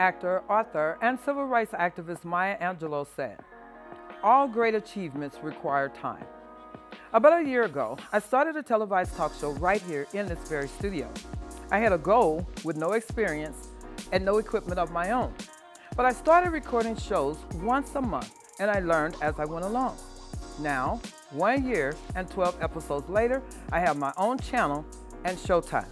actor, author, and civil rights activist Maya Angelou said, "All great achievements require time." About a year ago, I started a televised talk show right here in this very studio. I had a goal with no experience and no equipment of my own. But I started recording shows once a month, and I learned as I went along. Now, 1 year and 12 episodes later, I have my own channel and Showtime.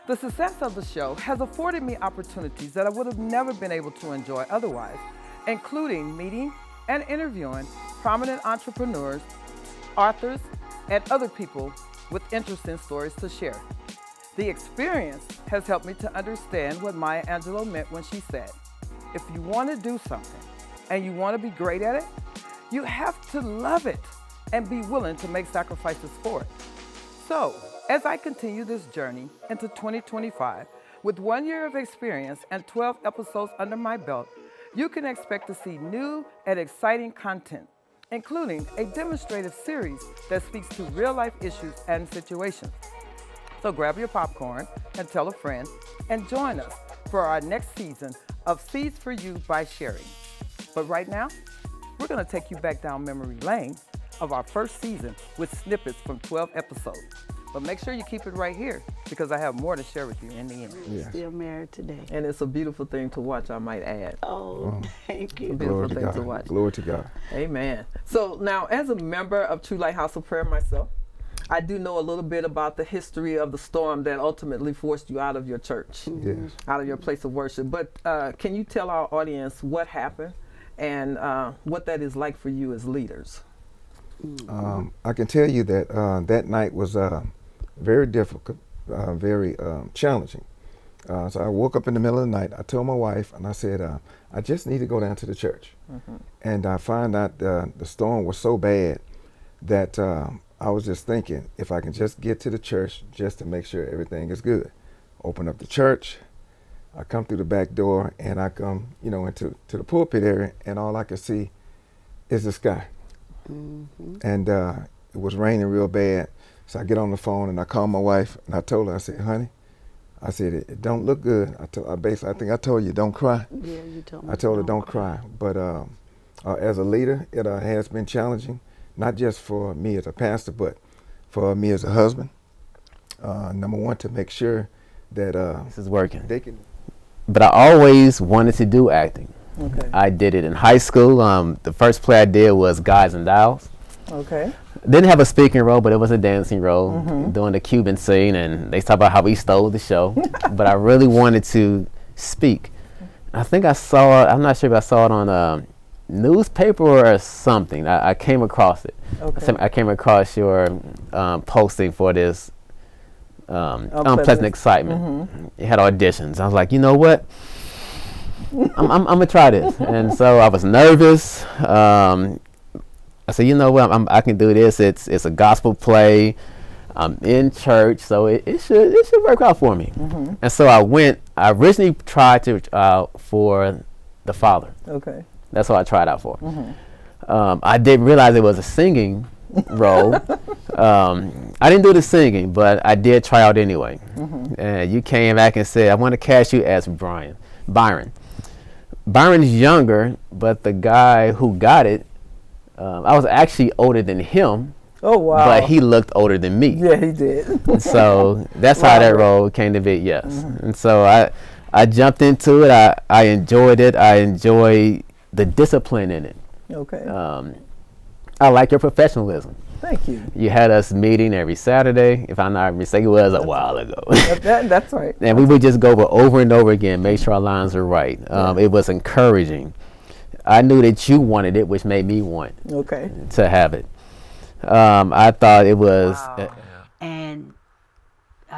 The success of the show has afforded me opportunities that I would have never been able to enjoy otherwise, including meeting and interviewing prominent entrepreneurs, authors, and other people with interesting stories to share. The experience has helped me to understand what Maya Angelou meant when she said, "If you want to do something and you want to be great at it, you have to love it and be willing to make sacrifices for it." So, as I continue this journey into 2025, with 1 year of experience and 12 episodes under my belt, you can expect to see new and exciting content, including a demonstrative series that speaks to real-life issues and situations. So grab your popcorn and tell a friend, and join us for our next season of Seeds for You by Sherry. But right now, we're going to take you back down memory lane of our first season with snippets from 12 episodes. But make sure you keep it right here, because I have more to share with you in the end. Yes. Still married today. And it's a beautiful thing to watch, I might add. Oh, thank you. Beautiful Glory to thing God. to watch. Glory to God. Amen. So now, as a member of True Light House of Prayer myself, I do know a little bit about the history of the storm that ultimately forced you out of your church, Yes. out of your place of worship. But can you tell our audience what happened and what that is like for you as leaders? I can tell you that that night was very difficult, very challenging. So I woke up in the middle of the night. I told my wife, and I said, I just need to go down to the church. And I found out the storm was so bad that I was just thinking, if I can just get to the church just to make sure everything is good. Open up the church. I come through the back door, and I come, into the pulpit area, and all I could see is the sky. And it was raining real bad. So I get on the phone and I call my wife, and I told her, I said, "Honey," I said, "it don't look good." I think I told you, don't cry. Yeah, you told me. I told her, don't cry. But as a leader, it has been challenging, not just for me as a pastor, but for me as a husband. Number one, to make sure that This is working. they can. But I always wanted to do acting. Okay. I did it in high school. The first play I did was Guys and Dolls. Okay. Didn't have a speaking role, but it was a dancing role, doing the Cuban scene, and they talk about how we stole the show. But I really wanted to speak. I think I saw it, I'm not sure if I saw it on a newspaper or something. I came across it. Okay. I came across your posting for this Unpleasant Excitement. It had auditions. I was like, you know what? I'm gonna try this. And so I was nervous. I said, you know what, I can do this. It's a gospel play. I'm in church, so it should work out for me. And so I went. I originally tried to for The Father. Okay. That's what I tried out for. I didn't realize it was a singing role. I didn't do the singing, but I did try out anyway. And you came back and said, "I want to cast you as Byron." Byron's younger, but the guy who got it, I was actually older than him. Oh, wow. But he looked older than me. Yeah, he did. So that's how that role came to be, yes. And so I jumped into it. I enjoyed it. I enjoyed the discipline in it. Okay. I like your professionalism. Thank you. You had us meeting every Saturday. If I'm not mistaken, it was a while ago. That's right. And we would just go over and over again, make sure our lines are right. It was encouraging. I knew that you wanted it, which made me want to have it. I thought it was... And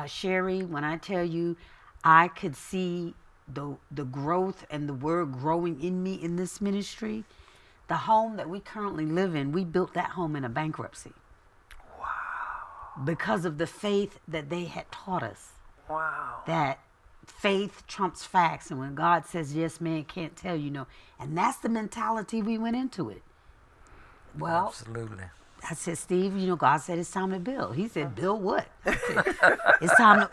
Sherry, when I tell you, I could see the growth and the word growing in me in this ministry. The home that we currently live in, we built that home in a bankruptcy. Wow. Because of the faith that they had taught us. Wow. That faith trumps facts, and when God says yes, man can't tell you no. And that's the mentality we went into it. Well, absolutely. I said, Steve, God said it's time to build. He said, build what? I said, it's time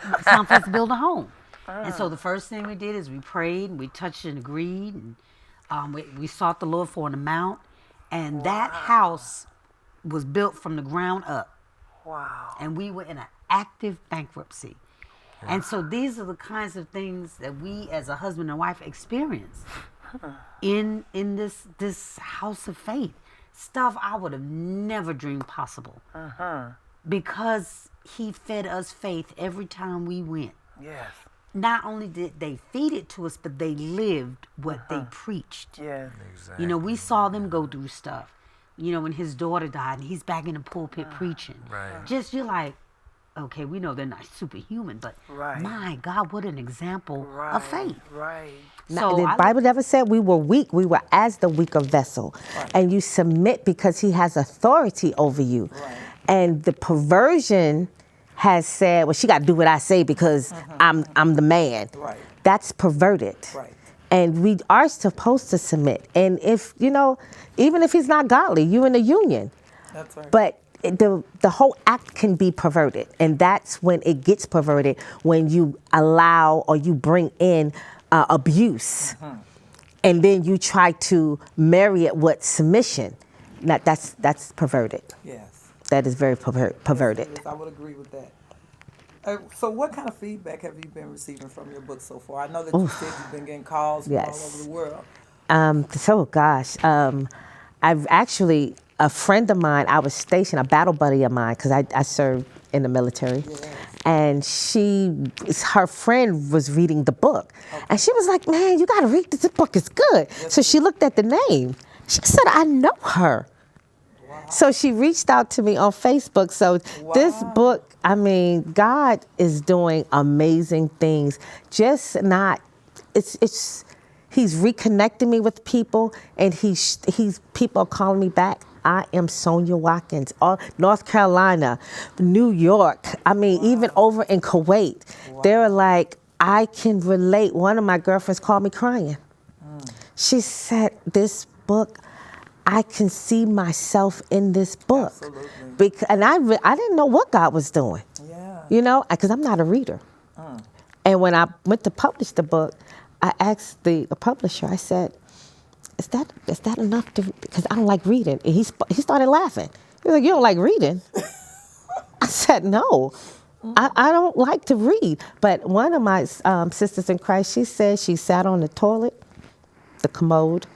for us to build a home. And so the first thing we did is we prayed, and we touched and agreed, and we sought the Lord for an amount. And that house was built from the ground up. Wow. And we were in an active bankruptcy. And so these are the kinds of things that we as a husband and wife experience in this house of faith. Stuff I would have never dreamed possible. Because he fed us faith every time we went. Yes. Not only did they feed it to us, but they lived what they preached. Yes. You know, we saw them go through stuff. You know, when his daughter died and he's back in the pulpit preaching. Right. Just, you're like, okay, we know they're not superhuman, but my God, what an example of faith. Right. So The Bible never said we were weak. We were as the weaker vessel. And you submit because he has authority over you. And the perversion has said, well, she got to do what I say because I'm the man. Right. That's perverted. Right. And we are supposed to submit. And if, you know, even if he's not godly, you're in a union. That's right. But the whole act can be perverted. And that's when it gets perverted, when you allow or you bring in abuse. And then you try to marry it with submission. That's perverted. Yes. That is very perverted. Yes, I would agree with that. So what kind of feedback have you been receiving from your book so far? I know that you said you've been getting calls from all over the world. So gosh, I've actually, a friend of mine, I was stationed, a battle buddy of mine, because I served in the military. Yes. And her friend was reading the book. And she was like, man, you got to read this. This book is good. Yes, so she looked at the name. She said, I know her. So she reached out to me on Facebook. So this book, I mean, God is doing amazing things. Just not, he's reconnecting me with people, and people are calling me back. I am Sonia Watkins, North Carolina, New York. I mean, even over in Kuwait, they're like, I can relate. One of my girlfriends called me crying. She said, this book, I can see myself in this book. Absolutely. And I didn't know what God was doing. Yeah. You know, because I'm not a reader. And when I went to publish the book, I asked the publisher, I said, is that enough to, because I don't like reading. And he started laughing. He was like, you don't like reading? I said, no, I don't like to read. But one of my sisters in Christ, she said she sat on the toilet, the commode,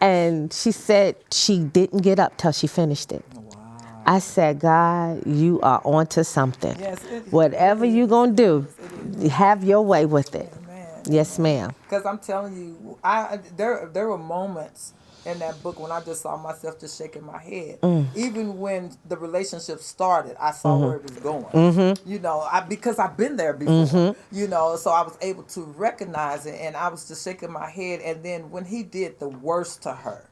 and she said she didn't get up till she finished it. Wow. I said, God, you are onto something. Yes, Whatever you're going to do, have your way with it. Amen. Yes, ma'am. Because I'm telling you, there were moments in that book when I just saw myself just shaking my head. Even when the relationship started, I saw where it was going. You know, because I've been there before. You know, so I was able to recognize it, and I was just shaking my head. And then when he did the worst to her,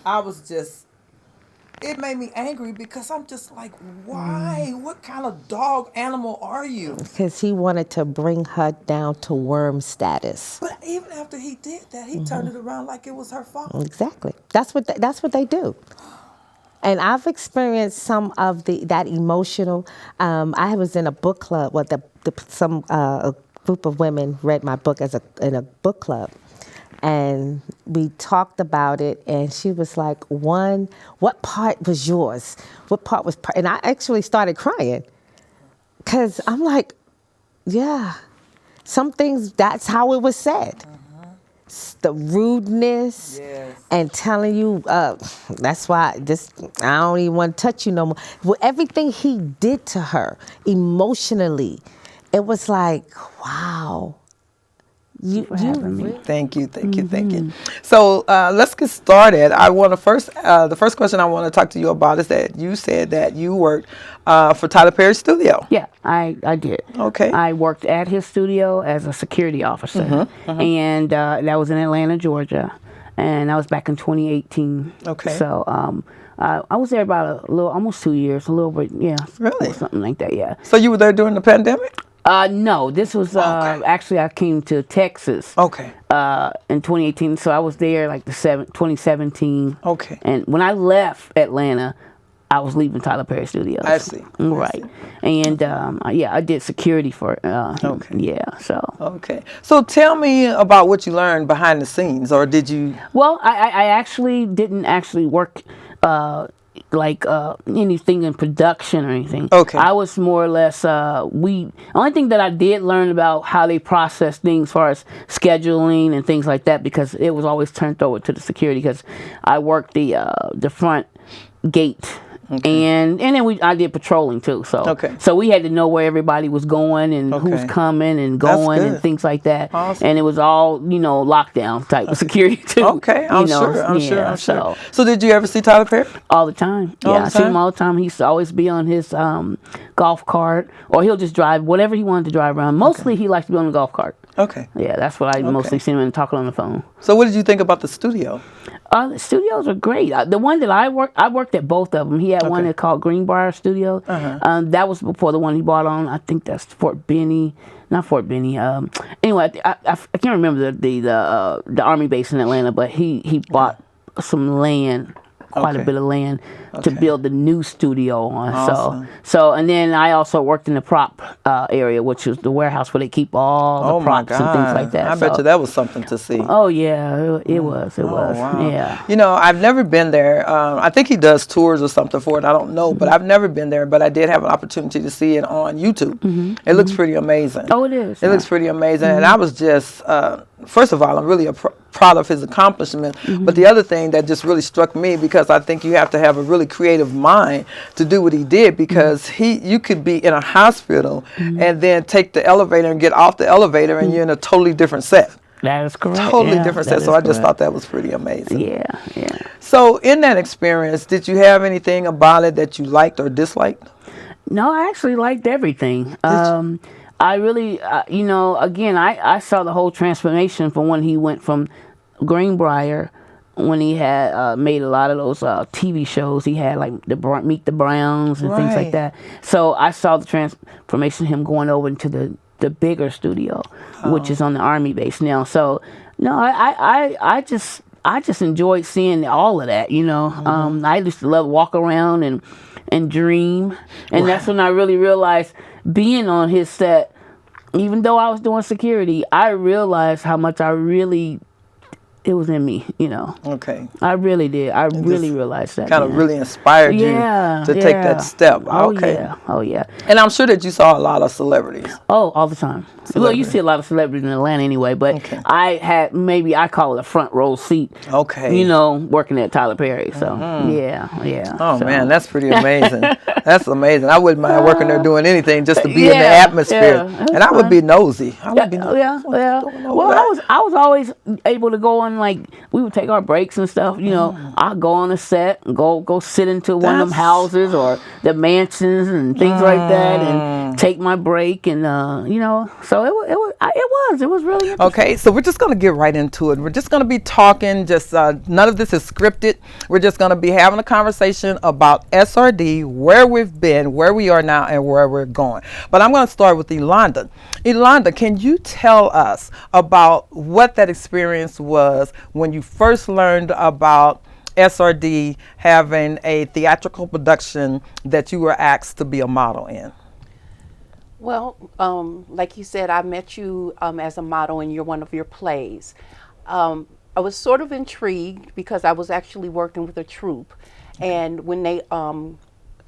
I was just. It made me angry because I'm just like, why? What kind of dog animal are you? Because he wanted to bring her down to worm status. But even after he did that, he turned it around like it was her fault. Exactly. That's what they do. And I've experienced some of that emotional. I was in a book club. Well, a group of women read my book in a book club. And we talked about it, and she was like, what part was yours? What part was and I actually started crying. Because I'm like, yeah, some things, that's how it was said. The rudeness and telling you, that's why I don't even want to touch you no more. Well, everything he did to her emotionally, it was like, wow. Thank you. So let's get started. The first question I want to talk to you about is that you said that you worked for Tyler Perry's studio. Yeah, I did. Okay. I worked at his studio as a security officer, and that was in Atlanta, Georgia, and that was back in 2018. Okay. So I was there about almost 2 years, a little bit, yeah. Really? Something like that, yeah. So you were there during the pandemic? No, this was actually I came to Texas. Okay. In 2018, so I was there like 2017. Okay. And when I left Atlanta, I was leaving Tyler Perry Studios. I see. Right. And yeah, I did security for Okay. yeah, so. Okay. So tell me about what you learned behind the scenes, or did you? Well, I actually didn't actually work anything in production or anything. Okay. I was more or less only thing that I did learn about how they process things as far as scheduling and things like that, because it was always turned over to the security, because I worked the front gate. Okay. And then I did patrolling too. So Okay. so we had to know where everybody was going and Okay. who's coming and That's going and good. things like that. Awesome. And it was all, lockdown type of security too. Okay, I'm sure. I'm sure. So did you ever see Tyler Perry? All the time. All Yeah, the I see him time? all the time. He used to always be on his golf cart, or he'll just drive whatever he wanted to drive around. Mostly he likes to be on the golf cart. Okay. Yeah, that's what I mostly see him and talking on the phone. So what did you think about the studio? The studios are great. The one that I worked at both of them. He had one Okay. that called Greenbrier Studio. That was before the one he bought on. I think that's Fort Benning, not Fort Benning. Anyway, I can't remember the Army base in Atlanta, but he bought some land. Quite a Okay. bit of land to build the new studio on. Awesome. So and then I also worked in the prop area, which is the warehouse where they keep all Oh the my props God! and things like that. I bet So- you that was something to see. Oh yeah, it was. It was. Wow. Yeah. You know, I've never been there. I think he does tours or something for it. I don't know, but I've never been there. But I did have an opportunity to see it on YouTube. It looks pretty amazing. Oh, it is. It looks pretty amazing. And I was just, first of all, I'm really proud of his accomplishment. But the other thing that just really struck me, because I think you have to have a really creative mind to do what he did, because you could be in a hospital and then take the elevator and get off the elevator and you're in a totally different set. That is correct. Totally Yeah, different that set. So is I just correct. thought that was pretty amazing. Yeah, yeah. So in that experience, did you have anything about it that you liked or disliked? No, I actually liked everything. I really, again, I saw the whole transformation from when he went from Greenbrier, when he had made a lot of those TV shows. He had like Meet the Browns and things Right. like that. So I saw the transformation, him going over into the bigger studio, which is on the Army base now. So no, I just enjoyed seeing all of that. I used to love walk around and dream, and that's when I really realized, being on his set, even though I was doing security, I realized how much it was in me, Okay. I really did. I really realized that. Kind of man. really inspired you Yeah, to take yeah. that step. Oh Okay. yeah. Oh yeah. And I'm sure that you saw a lot of celebrities. Oh, all the time. Well, you see a lot of celebrities in Atlanta anyway, but Okay. I had, maybe I call it a front row seat. Okay. Working at Tyler Perry. So yeah. Oh So- man, that's pretty amazing. That's amazing. I wouldn't mind working there doing anything just to be in the Yeah, atmosphere. yeah, And I would be nosy. I would be nosy. Yeah. Going over Well, that. I was always able to go on, like, we would take our breaks and stuff. I'd go on a set and go sit into one of them That's- houses or the mansions and things like that, and take my break, and so it was really interesting. Okay, so we're just going to get right into it. We're just going to be talking, just none of this is scripted. We're just going to be having a conversation about SRD, where we've been, where we are now, and where we're going. But I'm going to start with Elonda. Elonda, can you tell us about what that experience was when you first learned about SRD having a theatrical production that you were asked to be a model in? Well, like you said, I met you as a model in one of your plays. I was sort of intrigued because I was actually working with a troupe, and when they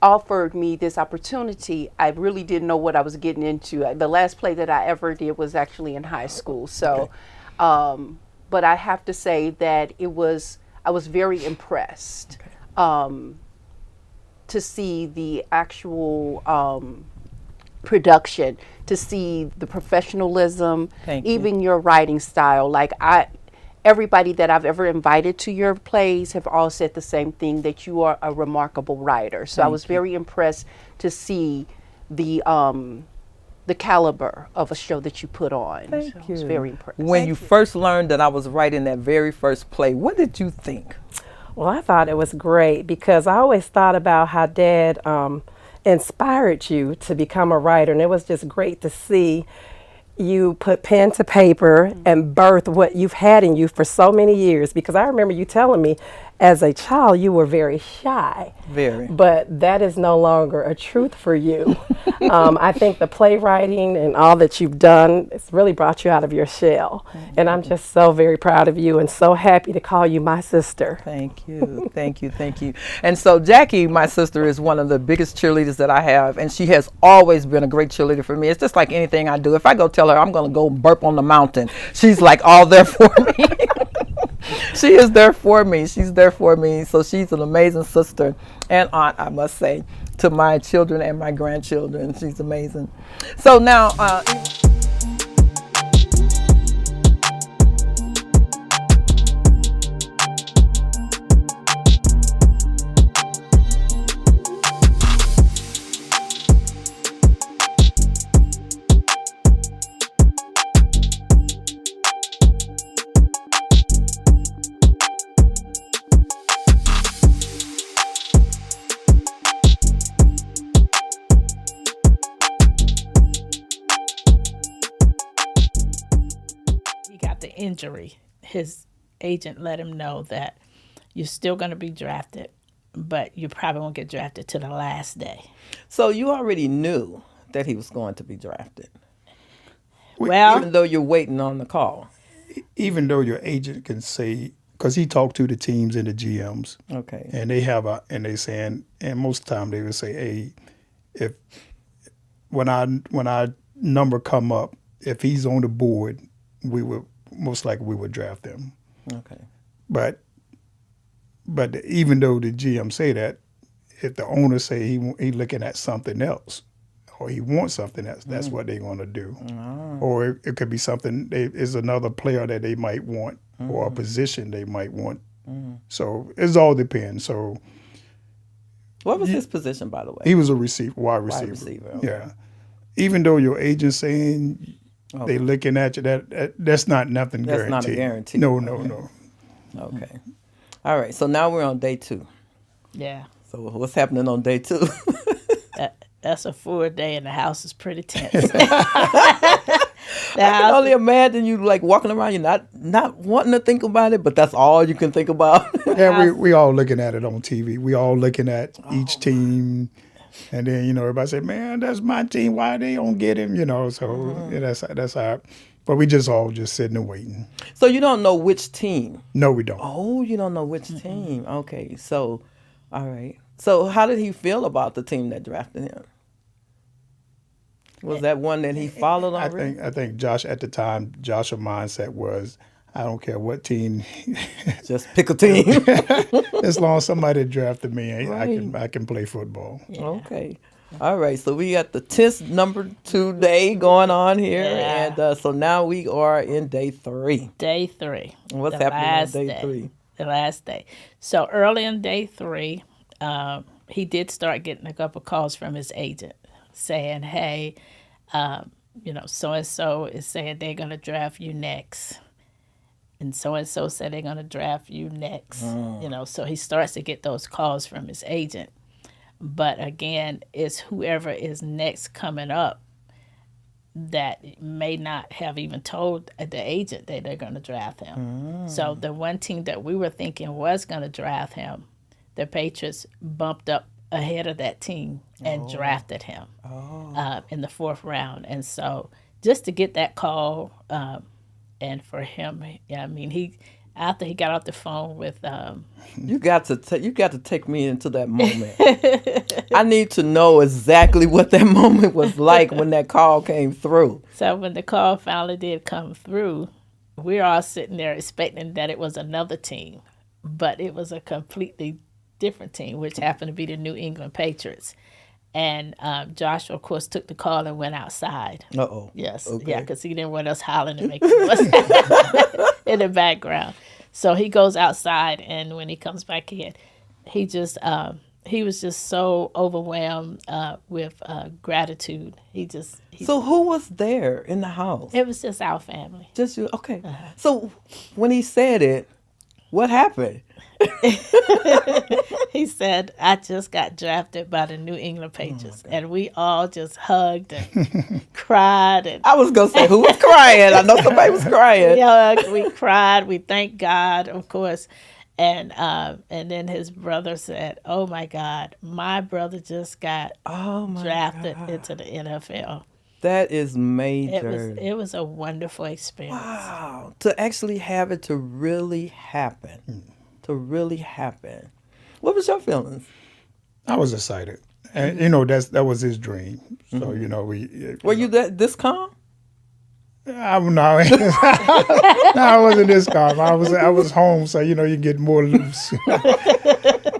offered me this opportunity, I really didn't know what I was getting into. The last play that I ever did was actually in high school, so. But I have to say that I was very impressed to see the actual production, to see the professionalism, Thank you. even your writing style. Like everybody that I've ever invited to your plays have all said the same thing, that you are a remarkable writer. So I was very impressed to see the caliber of a show that you put on. Thank So I was you. very impressed. When you first learned that I was writing that very first play, what did you think? Well, I thought it was great because I always thought about how Dad inspired you to become a writer, and it was just great to see you put pen to paper and birth what you've had in you for so many years. Because I remember you telling me as a child, you were very shy. Very. But that is no longer a truth for you. I think the playwriting and all that you've done has really brought you out of your shell. And I'm just so very proud of you and so happy to call you my sister. Thank you, thank you, thank you. And so Jackie, my sister, is one of the biggest cheerleaders that I have, and she has always been a great cheerleader for me. It's just like anything I do. If I go tell her I'm going to go burp on the mountain, she's like all there for me. She is there for me. She's there for me. So she's an amazing sister and aunt, I must say, to my children and my grandchildren. She's amazing. So now, he got the injury, his agent let him know that you're still going to be drafted, but you probably won't get drafted to the last day. so you already knew that he was going to be drafted, Well, even though you're waiting on the call. Even though your agent can say, because he talked to the teams and the GMs, Okay. and they have and they saying, and most of the time they would say, hey, if when our number come up, if he's on the board, we would most likely we would draft him. Okay. But even though the GM say that, if the owner say he looking at something else, or he wants something else, that's what they're going to do. Or it could be something, is another player that they might want, or a position they might want. So it all depends. So What was his position, by the way? he was a wide receiver. receiver, okay. Yeah. Even though your agent's saying they looking at you, that's not nothing That's guaranteed. not a guarantee. No. Okay. All right. So now we're on day 2. yeah, So what's happening on day 2? that's a full day, and the house is pretty tense. I can only imagine you like walking around, you're not wanting to think about it, but that's all you can think about. Yeah, we all looking at it on TV. We all looking at each team, and then everybody say, "Man, that's my team. Why they don't get him?" So yeah, that's how. But we just all just sitting and waiting. So you don't know which team. No, we don't. Oh, you don't know which team. Okay. So, all right. So how did he feel about the team that drafted him? Was that one that he followed already? I think Josh at the time, Josh's mindset was, I don't care what team, Just pick a team. as long as somebody drafted me, Right. I can play football. Okay. All right. So we got the 10th number 2 day going on here. Yeah. And so now we are in day 3. Day 3. What's the happening on last day day. 3? The last day. So early in day 3, he did start getting a couple calls from his agent saying, hey, so-and-so is saying they're going to draft you next. And so-and-so said they're going to draft you next. So he starts to get those calls from his agent. But again, it's whoever is next coming up that may not have even told the agent that they're going to draft him. So the one team that we were thinking was going to draft him, the Patriots bumped up ahead of that team and drafted him in the 4th round. And so just to get that call, and for him, after he got off the phone with You got to take me into that moment. I need to know exactly what that moment was like when that call came through. So when the call finally did come through, we're all sitting there expecting that it was another team, but it was a completely different team, which happened to be the New England Patriots. And Joshua, of course, took the call and went outside. Uh-oh. Yes, Okay. yeah, because he didn't want us hollering and making noise in the background. So he goes outside, and when he comes back in, he was just so overwhelmed with gratitude. So who was there in the house? It was just our family. Just you? Okay. So when he said it, what happened? He said, I just got drafted by the New England Patriots. And we all just hugged and cried. And I was going to say, who was crying? I know somebody was crying. we hugged, we cried, we thanked God, of course. And then his brother said, "Oh my God, my brother just got drafted into the NFL." That is major. It was a wonderful experience. Wow. To actually have it to really happen. To really happen. What was your feelings? I was excited, and you know that was his dream. So you know Were you this calm? No, I wasn't this calm. I was home, so you know you get more loose.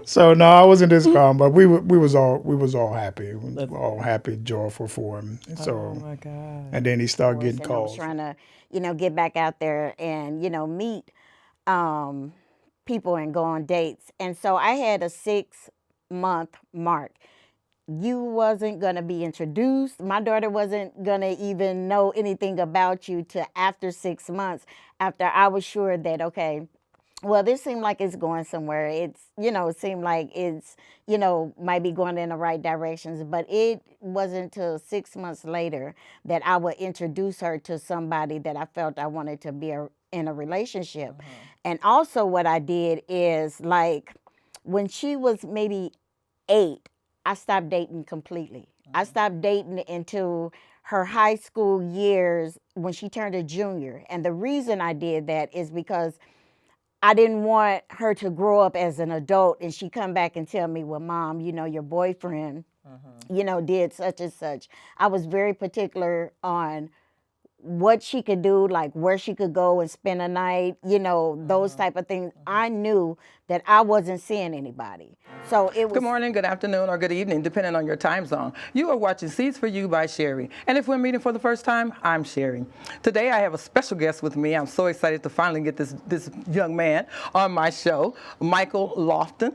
So no, I wasn't this calm, but we was all happy. We were all happy, joyful for him. And so, Oh my God. and then he started getting And I was calls. trying to, get back out there and, meet people and go on dates. And so I had a 6-month mark. You wasn't going to be introduced. My daughter wasn't going to even know anything about you till after 6 months, after I was sure that, okay, well, this seemed like it's going somewhere. It seemed like it's, might be going in the right directions. But it wasn't until 6 months later that I would introduce her to somebody that I felt I wanted to be in a relationship. And also what I did is, like, when she was maybe 8, I stopped dating completely. I stopped dating until her high school years when she turned a junior. And the reason I did that is because I didn't want her to grow up as an adult and she come back and tell me, well, Mom, your boyfriend, did such and such. I was very particular on what she could do, like where she could go and spend a night, those type of things. I knew that I wasn't seeing anybody. So it was. Good morning, good afternoon, or good evening, depending on your time zone. You are watching Seeds for You by Sherry. And if we're meeting for the first time, I'm Sherry. Today I have a special guest with me. I'm so excited to finally get this young man on my show, Michael Lofton.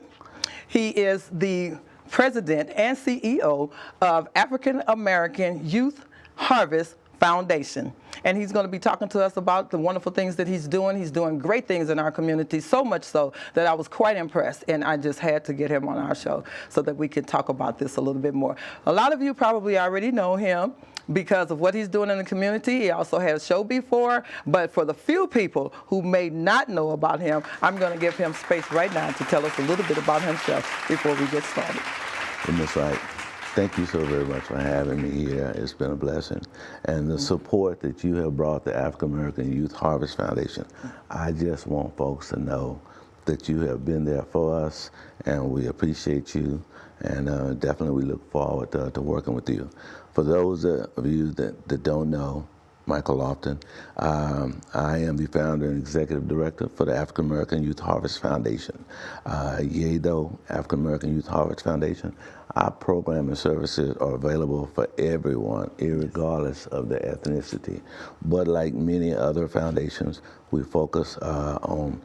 He is the president and CEO of African American Youth Harvest Foundation. And he's going to be talking to us about the wonderful things that he's doing. He's doing great things in our community, so much so that I was quite impressed. And I just had to get him on our show so that we can talk about this a little bit more. A lot of you probably already know him because of what he's doing in the community. He also had a show before. But for the few people who may not know about him, I'm going to give him space right now to tell us a little bit about himself before we get started. Well, Ms. Wright, thank you so very much for having me here. It's been a blessing. And the support that you have brought the African American Youth Harvest Foundation, I just want folks to know that you have been there for us, and we appreciate you, and definitely we look forward to working with you. For those of you that don't know, Michael Lofton, I am the founder and executive director for the African American Youth Harvest Foundation. YADO, African American Youth Harvest Foundation, our program and services are available for everyone, irregardless of their ethnicity. But like many other foundations, we focus on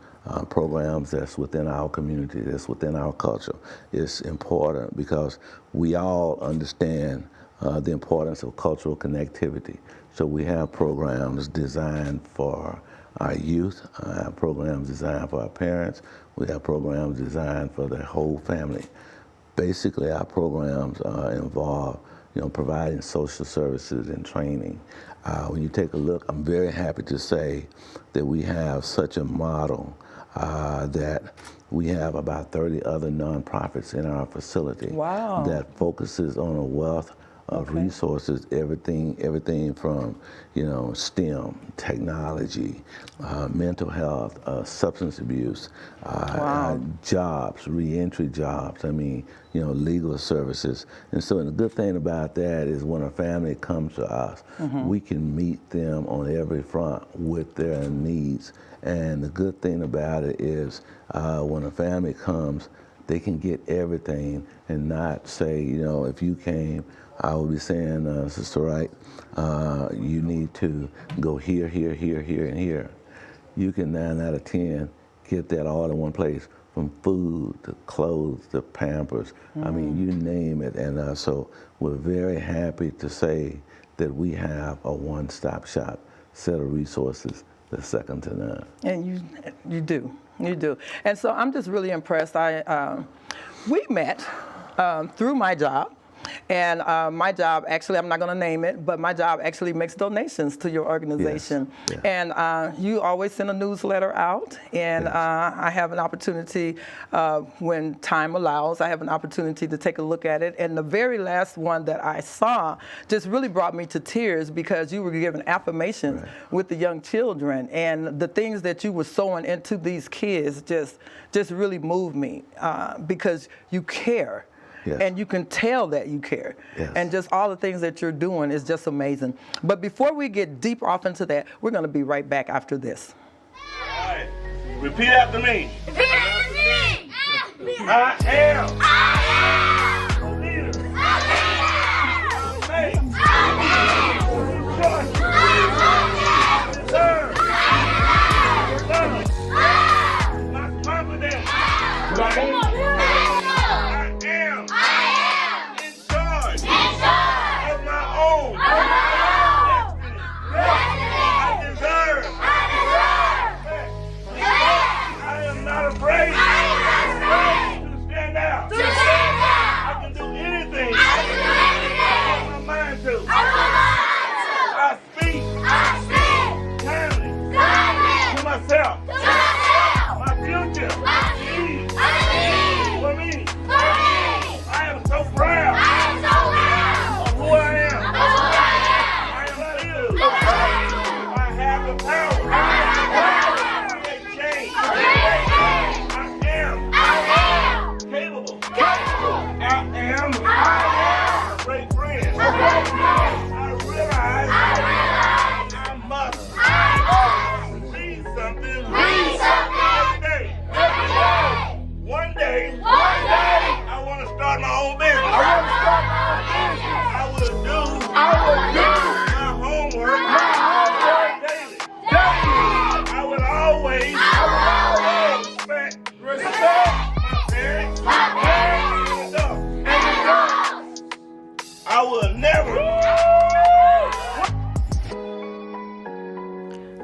programs that's within our community, that's within our culture. It's important because we all understand the importance of cultural connectivity. So we have programs designed for our youth, programs designed for our parents, we have programs designed for the whole family. Basically, our programs involve, providing social services and training. When you take a look, I'm very happy to say that we have such a model that we have about 30 other nonprofits in our facility. Wow. That focuses on a wealth of resources, everything from, STEM, technology, mental health, substance abuse, jobs, reentry jobs, legal services. And so the good thing about that is when a family comes to us, we can meet them on every front with their needs. And the good thing about it is when a family comes, they can get everything and not say, if you came, I would be saying, Sister Wright, you need to go here, here, here, here, and here. You can 9 out of 10 get that all in one place, from food to clothes to Pampers. I mean, you name it. And so we're very happy to say that we have a one-stop shop set of resources that's second to none. And you do. And so I'm just really impressed. We met through my job. And my job, actually, I'm not going to name it, but my job actually makes donations to your organization. Yes. And you always send a newsletter out, and I have an opportunity, when time allows, I have an opportunity to take a look at it. And the very last one that I saw just really brought me to tears, because you were giving affirmations with the young children, and the things that you were sowing into these kids just really moved me, because you care. Yes. And you can tell that you care. Yes. And just all the things that you're doing is just amazing. But before we get deep off into that, we're going to be right back after this. All right. Repeat after me. Repeat after me. I am. I am. A leader. A leader. Faith. A faith. Trust. Serve. Love. My confidence.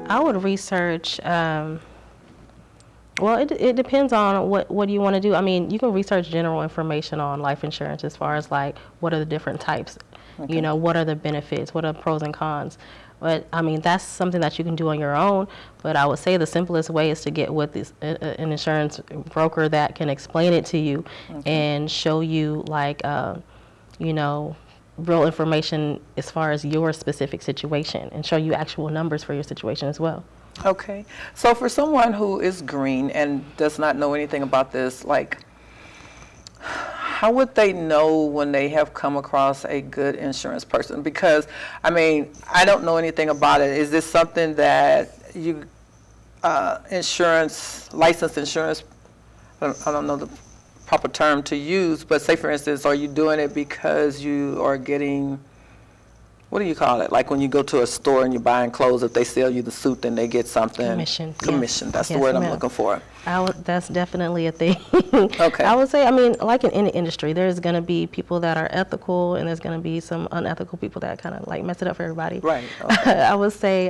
I would research, well, it depends on what you want to do. I mean, you can research general information on life insurance as far as like what are the different types, you know, what are the benefits, what are the pros and cons. But I mean, that's something that you can do on your own. But I would say the simplest way is to get with an insurance broker that can explain it to you and show you like, you know, real information as far as your specific situation and show you actual numbers for your situation as well. Okay. So for someone who is green and does not know anything about this, like, how would they know when they have come across a good insurance person? Because, I mean, I don't know anything about it. Is this something that you, licensed insurance, I don't know the proper term to use, but say for instance, are you doing it because you are getting, what do you call it? Like when you go to a store and you're buying clothes, if they sell you the suit, then they get something. Commission. Commission. Yes. That's Yes, the word ma'am. I'm looking for. That's definitely a thing. Okay. I would say, I mean, like in any industry, there's going to be people that are ethical and there's going to be some unethical people that kind of like mess it up for everybody. Right. Okay. I would say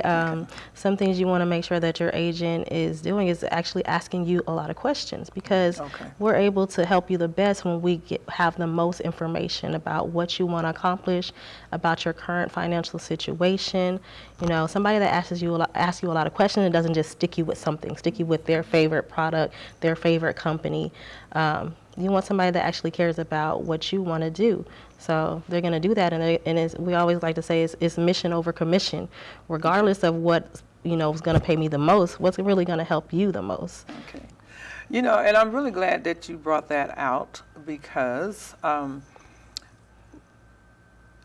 some things you want to make sure that your agent is doing is actually asking you a lot of questions, because we're able to help you the best when we have the most information about what you want to accomplish, about your current financial situation. You know, somebody that asks you a lot of questions and doesn't just stick you with something, stick you with their favorite product, their favorite company. You want somebody that actually cares about what you want to do. So they're going to do that, and we always like to say it's mission over commission. Regardless of what, you know, is going to pay me the most, what's really going to help you the most. Okay. You know, and I'm really glad that you brought that out, because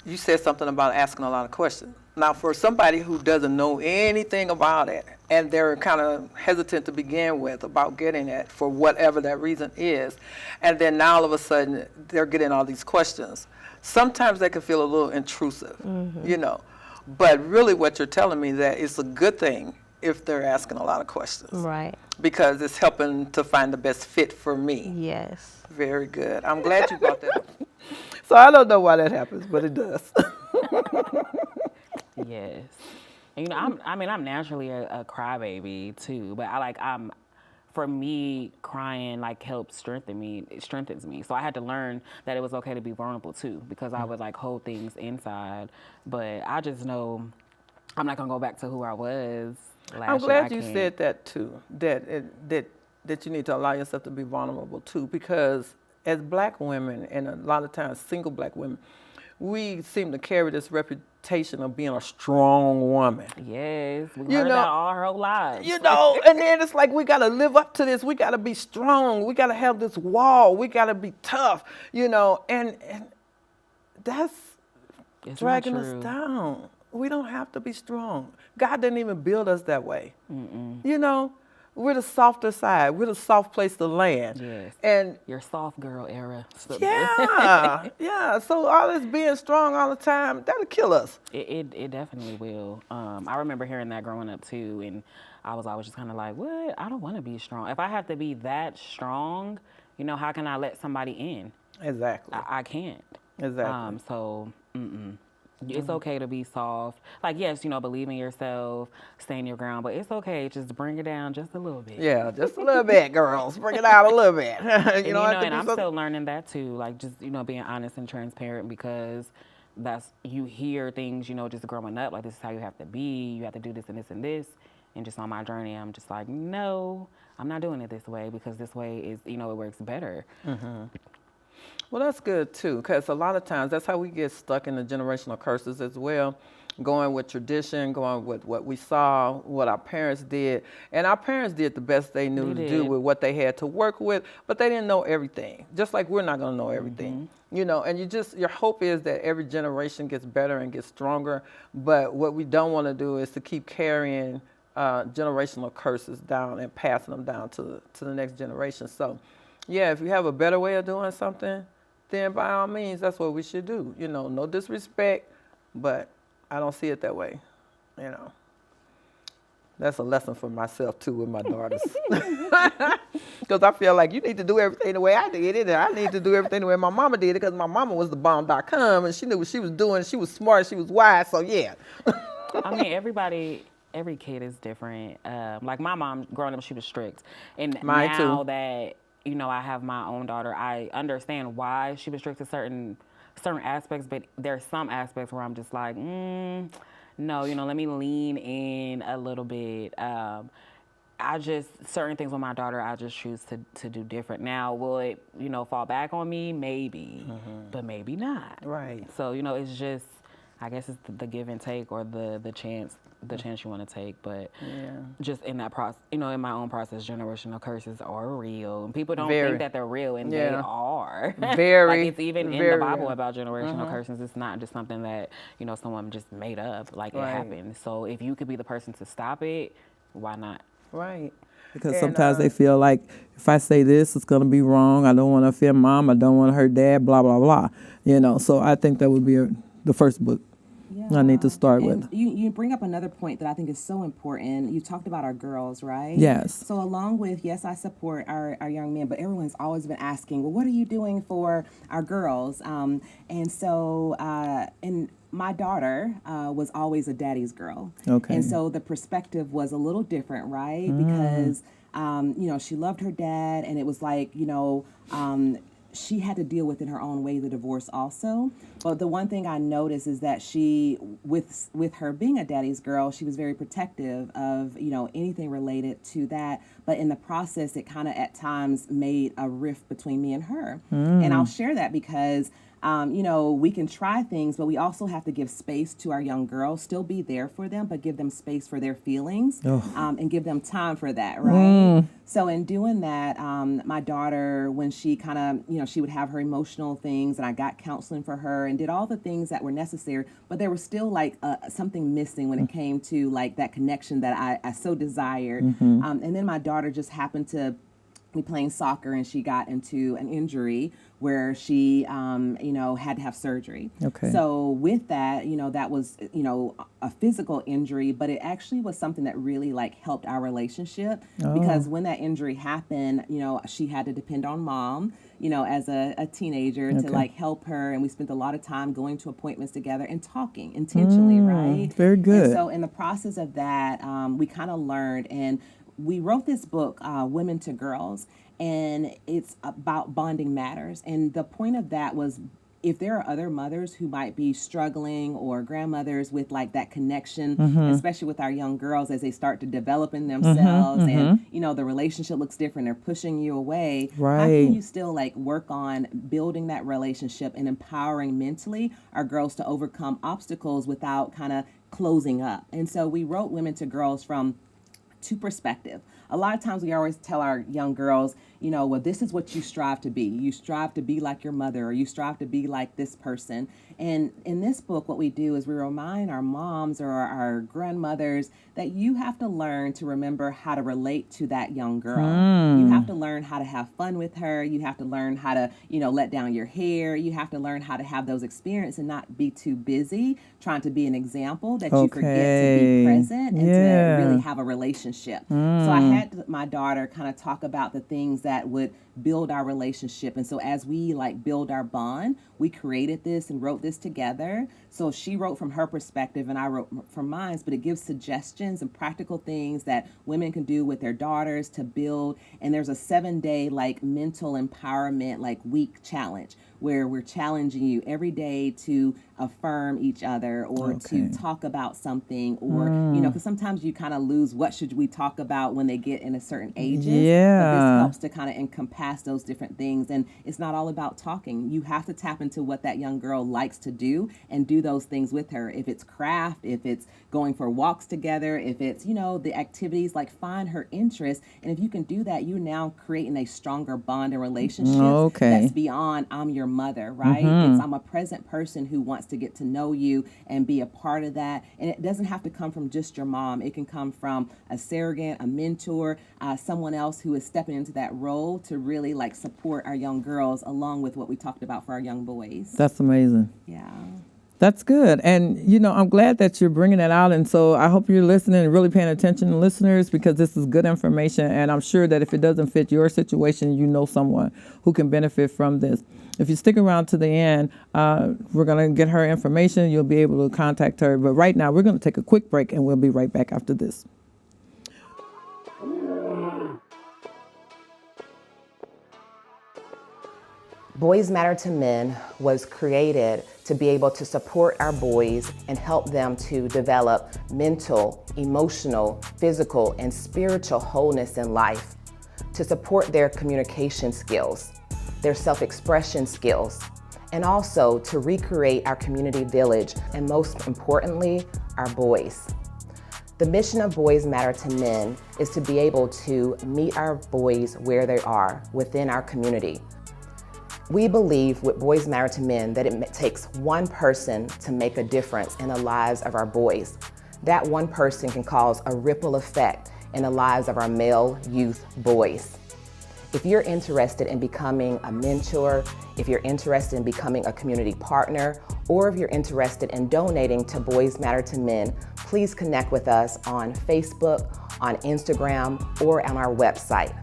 you said something about asking a lot of questions. Now, for somebody who doesn't know anything about it, and they're kind of hesitant to begin with about getting it for whatever that reason is, and then now all of a sudden they're getting all these questions, sometimes they can feel a little intrusive, you know. But really what you're telling me that it's a good thing if they're asking a lot of questions. Right. Because it's helping to find the best fit for me. Yes. Very good. I'm glad you brought that up. So I don't know why that happens, but it does. Yes. And, you know, I'm naturally a crybaby too, but for me, crying like helps strengthen me. It strengthens me. So I had to learn that it was okay to be vulnerable too, because I would like hold things inside. But I just know I'm not gonna go back to who I was last I'm glad year. you said that too. That you need to allow yourself to be vulnerable too, because as black women, and a lot of times single black women, we seem to carry this reputation of being a strong woman. Yes, we heard that all our whole lives. You know, and then it's like we gotta live up to this. We gotta be strong. We gotta have this wall. We gotta be tough. You know, and that's dragging us down. We don't have to be strong. God didn't even build us that way. You know, we're the softer side. We're the soft place to land. Yes. And your soft girl era. Yeah. So all this being strong all the time, that'll kill us. It definitely will. I remember hearing that growing up too, and I was always just kind of like, what? I don't want to be strong. If I have to be that strong, you know, how can I let somebody in? Exactly. I can't. Exactly. It's okay to be soft. Like, yes, you know, believe in yourself, stand your ground, but it's okay. Just bring it down just a little bit. Yeah, just a little bit, girls. Bring it out a little bit. And I'm still learning that too. Like, just, you know, being honest and transparent, because you hear things, you know, just growing up, like, this is how you have to be. You have to do this and this and this. And just on my journey, I'm just like, no, I'm not doing it this way, because this way is, you know, it works better. Well, that's good too, because a lot of times that's how we get stuck in the generational curses as well, going with tradition, going with what we saw, what our parents did. And our parents did the best they knew to do with what they had to work with, but they didn't know everything, just like we're not going to know everything. You know, and your hope is that every generation gets better and gets stronger, but what we don't want to do is to keep carrying generational curses down and passing them down to the next generation. So, yeah, if you have a better way of doing something, then by all means, that's what we should do. You know, no disrespect, but I don't see it that way. You know, that's a lesson for myself too with my daughters, because I feel like you need to do everything the way I did it, and I need to do everything the way my mama did it, because my mama was the bomb.com, and she knew what she was doing. She was smart. She was wise. So yeah. I mean, every kid is different. Like my mom, growing up, she was strict, and Mine now too. that, you know, I have my own daughter, I understand why she was strict to certain aspects, but there's some aspects where I'm just like, no, you know, let me lean in a little bit. Certain things with my daughter, I just choose to do different. Now, will it, you know, fall back on me? Maybe, but maybe not. Right. So, you know, it's just, I guess it's the give and take, or the chance you want to take, but just in that process, you know, in my own process, generational curses are real, and people don't think that they're real, and they are. Very. Like, it's even in the Bible about generational curses. It's not just something that, you know, someone just made up. Like, it happened. So if you could be the person to stop it, why not? Right. Because sometimes they feel like, if I say this, it's going to be wrong. I don't want to offend mom. I don't want to hurt dad, blah, blah, blah. You know, so I think that would be the first book I need to start with. You bring up another point that I think is so important. You talked about our girls, right? Yes. So along with, yes, I support our young men, but everyone's always been asking, well, what are you doing for our girls? And my daughter was always a daddy's girl. Okay. And so the perspective was a little different, right? Because, you know, she loved her dad, and it was like, you know, she had to deal with in her own way the divorce also. But the one thing I noticed is that she, with her being a daddy's girl, she was very protective of, you know, anything related to that. But in the process, it kind of at times made a rift between me and her. And I'll share that because you know, we can try things, but we also have to give space to our young girls, still be there for them, but give them space for their feelings, and give them time for that, right? So in doing that, my daughter, when she kind of, you know, she would have her emotional things, and I got counseling for her and did all the things that were necessary, but there was still like something missing when it came to like that connection that I so desired. And then my daughter just happened to be playing soccer, and she got into an injury where she, you know, had to have surgery. Okay. So with that, you know, that was, you know, a physical injury, but it actually was something that really like helped our relationship because when that injury happened, you know, she had to depend on mom, you know, as a teenager to like help her. And we spent a lot of time going to appointments together and talking intentionally, right? Very good. And so in the process of that, we kind of learned, and we wrote this book, Women to Girls, and it's about bonding matters. And the point of that was, if there are other mothers who might be struggling, or grandmothers with like that connection, especially with our young girls as they start to develop in themselves, and you know the relationship looks different, they're pushing you away. How can you still like work on building that relationship and empowering mentally our girls to overcome obstacles without kind of closing up? And so we wrote Women to Girls from two perspectives. A lot of times we always tell our young girls, you know, well, this is what you strive to be. You strive to be like your mother, or you strive to be like this person. And in this book, what we do is we remind our moms or our grandmothers that you have to learn to remember how to relate to that young girl. You have to learn how to have fun with her. You have to learn how to, you know, let down your hair. You have to learn how to have those experiences and not be too busy trying to be an example, that you forget to be present and to really have a relationship. So I had my daughter kind of talk about the things that would build our relationship. And so as we like build our bond, we created this and wrote this together. So she wrote from her perspective and I wrote from mine, but it gives suggestions and practical things that women can do with their daughters to build. And there's a 7-day like mental empowerment like week challenge where we're challenging you every day to affirm each other, or to talk about something, or, you know, because sometimes you kind of lose what should we talk about when they get in a certain ages. But this helps to kind of encompass those different things. And it's not all about talking. You have to tap into what that young girl likes to do and do those things with her. If it's craft, if it's going for walks together, if it's, you know, the activities, like find her interest. And if you can do that, you're now creating a stronger bond and relationship that's beyond I'm your mother, right? It's I'm a present person who wants to get to know you and be a part of that. And it doesn't have to come from just your mom. It can come from a surrogate, a mentor, someone else who is stepping into that role to really like support our young girls, along with what we talked about for our young boys. That's amazing. Yeah. That's good. And, you know, I'm glad that you're bringing that out. And so I hope you're listening and really paying attention, listeners, because this is good information. And I'm sure that if it doesn't fit your situation, you know someone who can benefit from this. If you stick around to the end, we're going to get her information. You'll be able to contact her. But right now, we're going to take a quick break, and we'll be right back after this. Boys Matter to Men was created to be able to support our boys and help them to develop mental, emotional, physical, and spiritual wholeness in life, to support their communication skills, their self-expression skills, and also to recreate our community village, and most importantly, our boys. The mission of Boys Matter to Men is to be able to meet our boys where they are within our community. We believe with Boys Matter to Men that it takes one person to make a difference in the lives of our boys. That one person can cause a ripple effect in the lives of our male youth boys. If you're interested in becoming a mentor, if you're interested in becoming a community partner, or if you're interested in donating to Boys Matter to Men, please connect with us on Facebook, on Instagram, or on our website.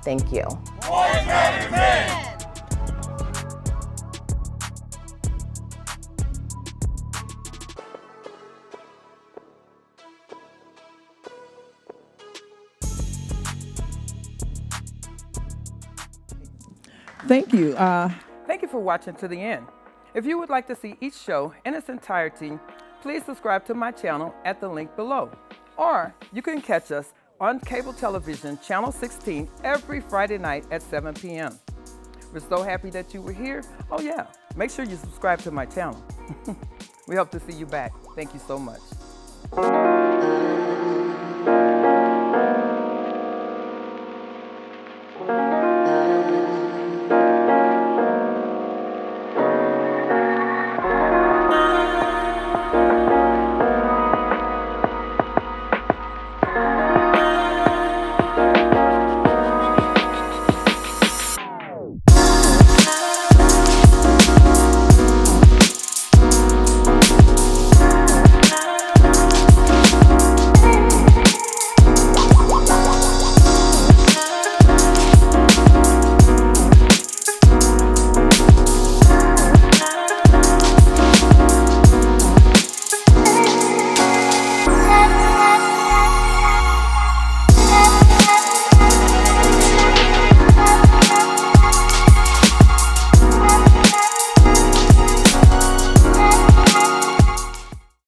Thank you. Boys Matter to Men! Thank you. Thank you for watching to the end. If you would like to see each show in its entirety, please subscribe to my channel at the link below. Or you can catch us on cable television, Channel 16, every Friday night at 7 p.m. We're so happy that you were here. Oh yeah, make sure you subscribe to my channel. We hope to see you back. Thank you so much.